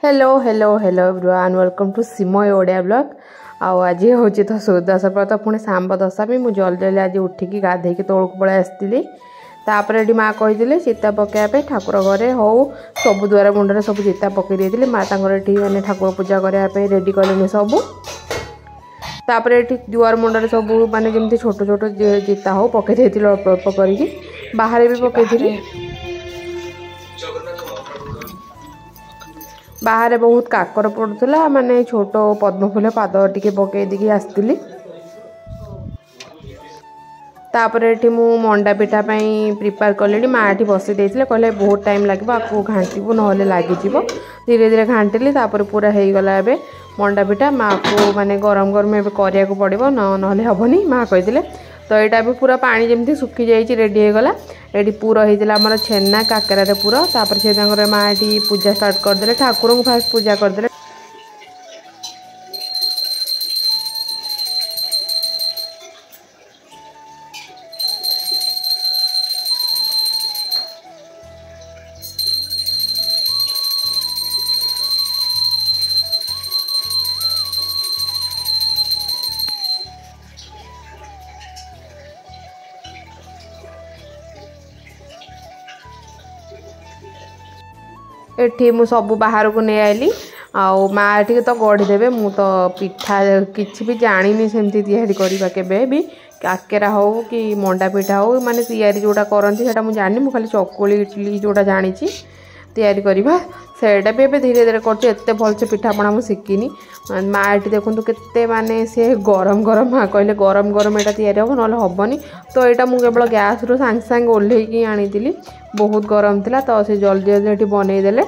Hello hello hello everyone welcome to सिमय Odia blog. आज हूँ तो सुदशा व्रत पुणी सांब दशमी मुझे जल्दी जल्दी आज उठिकी गाधेकी तौक पलि आसती। तापर ये माँ कही चिता पकड़ापे ठाकुर घरे हो सब द्वार मुंडे सब चिता पकई देती माँ ये मैंने ठाकुर पूजा करने रेडी कले सब। तापर ये दुआर मुंडे सब माने जमी छोट छोट चिता हो पकई देती अल्प अल्प करके बाहर भी पकई बाहर बहुत काकर पड़ूला माने छोट पद्म फूल पाद टिके पकई दी आसती। तापर ये मु मंडा पिठा प्रिपेयर कले माँ ये बसई देते कहले बहुत टाइम लगे आपको घाटू ना लगे धीरे धीरे घाटिली तापर पूरा हो गला ए मंडा पिठा माँ को माने गरम गरम ए करा पड़ो ना हेनी माँ कही। तो यहाँ भी पूरा पानी जमी सुखी जाइए रेडी होगला ये पूरा होता आम छेना काकेर पूरा तापर से माँ ये पूजा स्टार्ट करदे ठाकुर को फास्ट पूजा करदे। एठी मु सब बाहर को नहीं आइली आउ माँ टी तो गढ़ीदेवे मु तो पिठा किसी भी जानी सेमती तैयारी करवा केबे भी काकेरा हो कि मंडा पिठा हो माने तैयारी जोटा करती है मुझे जानी खाली चकुली इडली जोटा जानी तैयारी करवा सेटा भी एबे धीरे धीरे करते भलसे पिठापणा मुझे शिखिनी माँ ये देखूँ केते माने से गरम गरम माँ कहले गरम गरम यहाँ तैयारी हम ना हेनी। तो यहाँ मुझे केवल गैस रू सांगे सांगे ओह्लैकी आनी बहुत गरम थिला तो से जल्दी जल्दी ये बनईदे।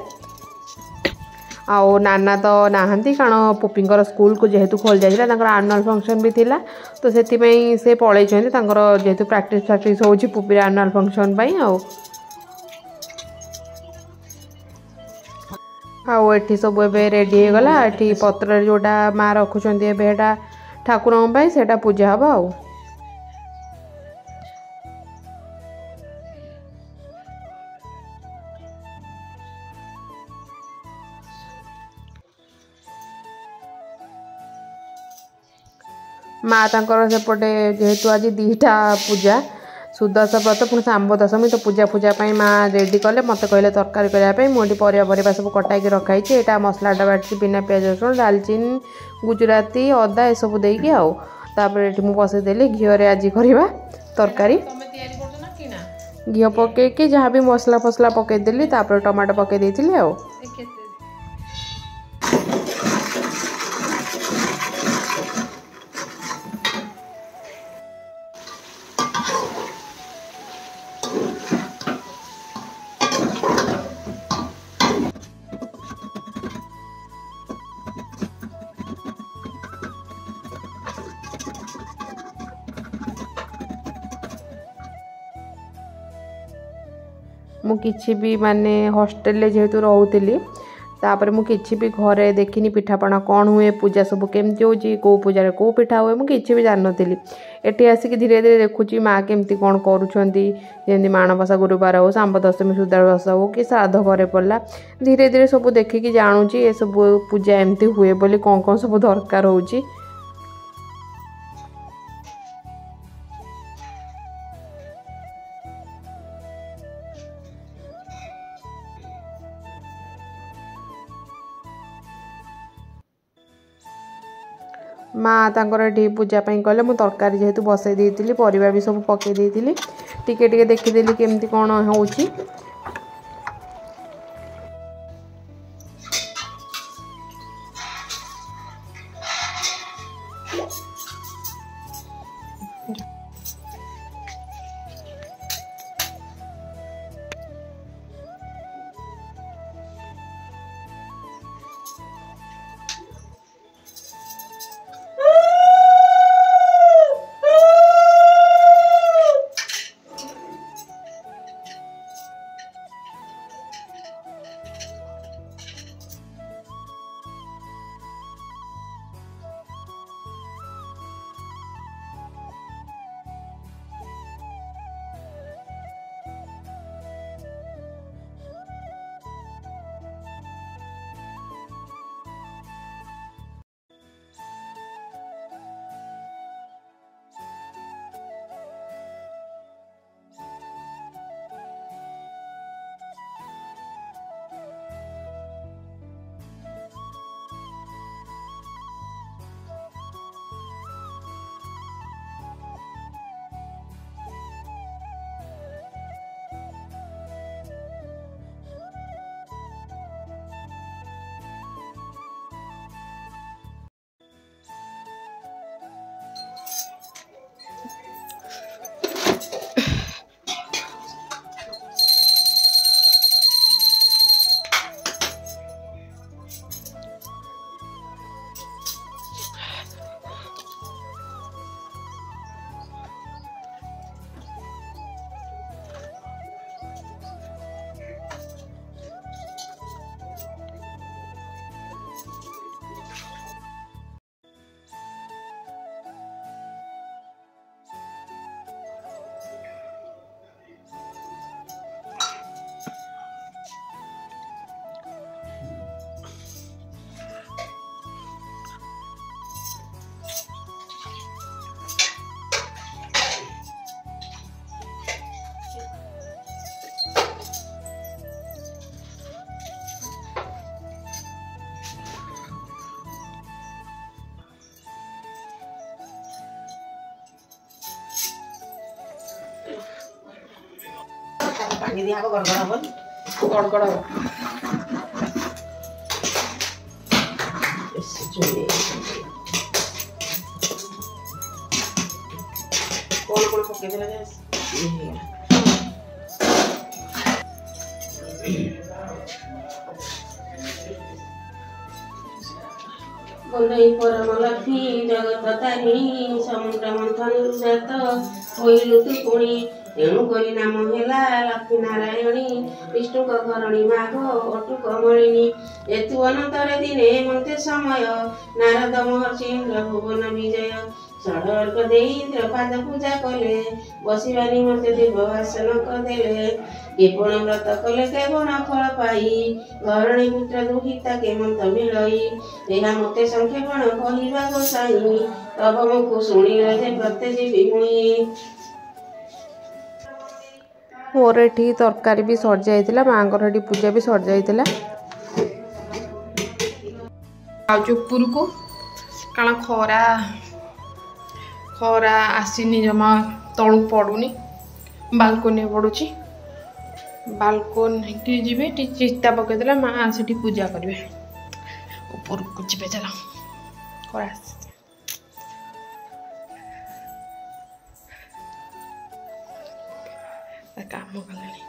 आउ नाना तो नहांती कारण पुपींकर स्कूल को जेहेतु खोल जाता आनुआल फंक्शन भी थिला तो से पलि जेहेतु प्रैक्टिस प्रैक्टिस हो पुपीर आनुआल फंक्शन आउ एठी सब एबे रेडी हो गला एठी पत्र जोटा माँ रखुचंती एबे एटा ठाकुरन पई सेटा पूजा हबो। आउ माँ तांकर सेपटे जेहेतु आज दीटा पूजा सुदशा व्रत पुणी सांब दशमी तो पूजा पूजा माँ रेडी कले मत कहले तरकारी करने मुझे परिवा सब कटाई रखाई यहाँ मसलाटा बाटी बिना प्याज रसुण दालचीनी गुजराती अदा ये सब देकी आउे मुझे बसईदेली घीरे आज करवा तरकारी घी पकईकी जहाँ भी मसला फसला पकईदेली टमाटो पकई देती आउ मु किछि भी माने हॉस्टल जेहेतु रोली तापर मु किछि भी घरे देखिनी पिठापणा कौन हुए पूजा सब केमती हो कौ पूजा कौ पिठा हुए मुझे भी जान नी एटी आसिक धीरे धीरे देखुची माँ केमती कौन करुँच माणबसा गुरुवार हो सांब दशमी सुदाशा हो कि श्राद्ध घरे पड़ा धीरे धीरे सब देखिकी जानुची ये सब पूजा एमती हुए बोली कौन कौन सब दरकार होची। माँ तांकर ये पूजा कले मु तरकारी जेहेतु बसई देती परिवा भी सब पकई देती टिके टिके देखीदेली केमती कौन होची। भांगी दिया को गड़गड़ हबो गड़गड़ हो कौन कौन पके देला जे बंदई परम लक्ष्मी जगत तारिणी समुद्र मंथन जात होइलु तु पुणी तेणु करी नाम हेला लक्ष्मी नारायणी विष्णु घरणी माघ अटु कमलिनी एतु अनंतर दिने मते समय नारद महर्षि इंद्र भुवन विजय षडर्क दे इंद्र पाद पूजा कले बसिबा निमंते देववासन कदेले केवण व्रत कले केवण फल पाई घरणी पुत्र दुहिता केमंत मिलई ଏହା ମତେ ସଂକ୍ଷେପଣ କହିବା ଗୋସାଇଁ ତବ ମୁଖ ଶୁଣିଲେ ଯେ ପ୍ରତ୍ୟେ ଯିବି ମୁଇଁ ମୋର ଏଠି ତରକାରୀ ବି ସରିଯାଇଥିଲା ମାଙ୍କର ଏଠି ପୂଜା ବି ସରିଯାଇଥିଲା ଆଉ ଉପରକୁ କାରଣ ଖରା ଆସିନି ଜମା ତଳକୁ ପଡ଼ୁନି ବାଲକୋନି ପଡ଼ୁଛି ବାଲକୋନି ଯିବେ ଟିକେ ଚିତା ପକେଇଦେଲା ମା ସେଠି ପୂଜା କରିବେ ଉପରକୁ ଯିବେ ଚାଲ ଖରା କାମ କଲାଣି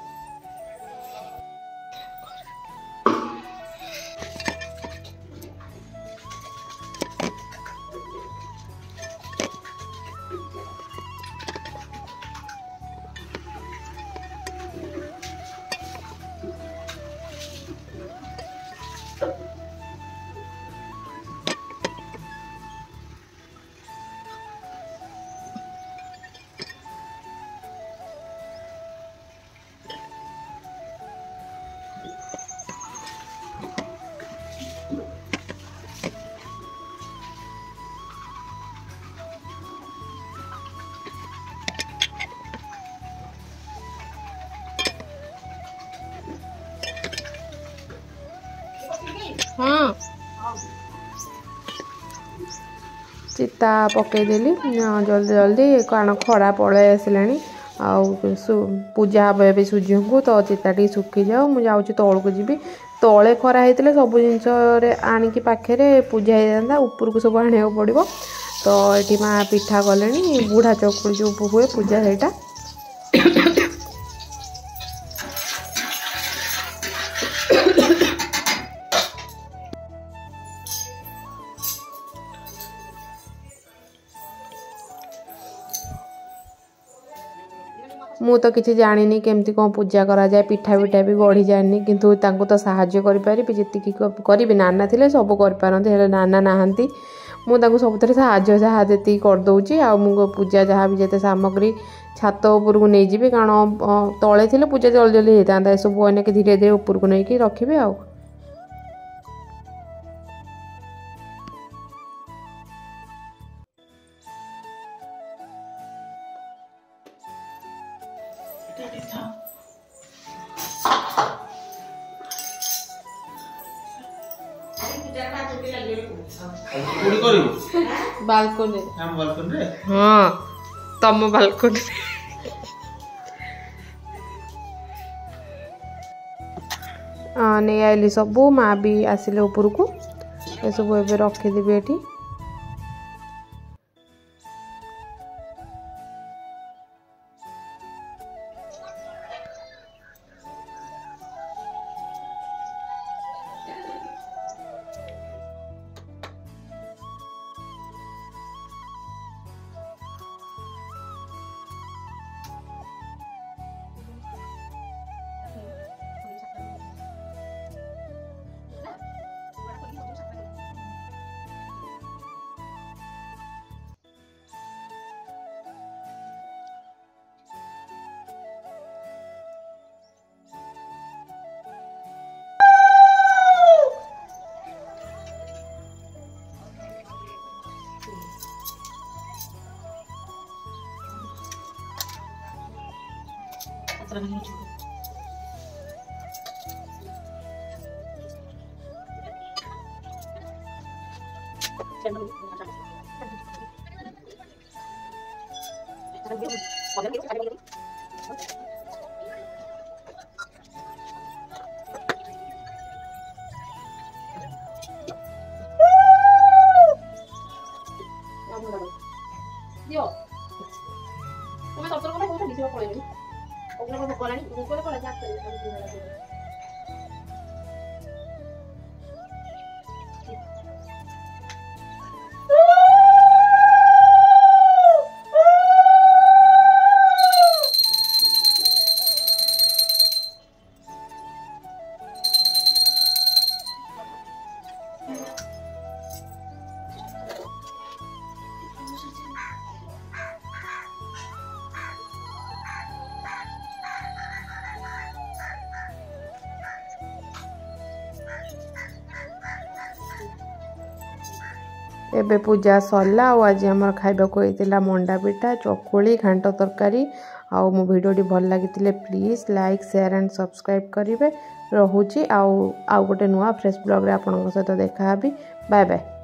हाँ चिता पकईदेली जल्दी जल्दी कारण खरा पलि आसलानी पूजा हम ए सूर्य को तो चिता टी सुखी जाओ मुझे जाऊँ तौक जी तले खरा होते सब जिनस आणिकी पाखे पूजा होता ऊपर को सब आने पड़ो तो ये माँ पिठा कले बुढ़ा चकुड़ी जो हुए पूजा सेटा मु तो किसी जानी केमती कौन पूजा करा जाए पिठा पिठा भी गढ़ी जानी किंतु तांको तो साहाଯ୍य करि जी करी नाना थिले सब करपारती हेले नाना नहांती मुझे सबुथ साहाଯ୍य जहाँ जी करदे आ पूजा जहाँ भी जिते सामग्री छात उपरको नहीं जी कारण तले थे पूजा जल्दी जल्दी होता है सब अनेक धीरे धीरे उपरको नहीं रखिए आ बालकोनी हाँ तम बालकोनी नहीं आइली सबू माँ भी आसिले ऊपर को ये सब एबे रखीदेवी ये एबे पूजा सरला आज आम खाइबाक होता मंडा पिठा चकुली घांट तरकारी आउ मो भिडियोटी भल लगी please like share and subscribe करेंगे रोचे आउ गोटे नुआ फ्रेश ब्लॉग रे आपन सहित देखा बाय बाय।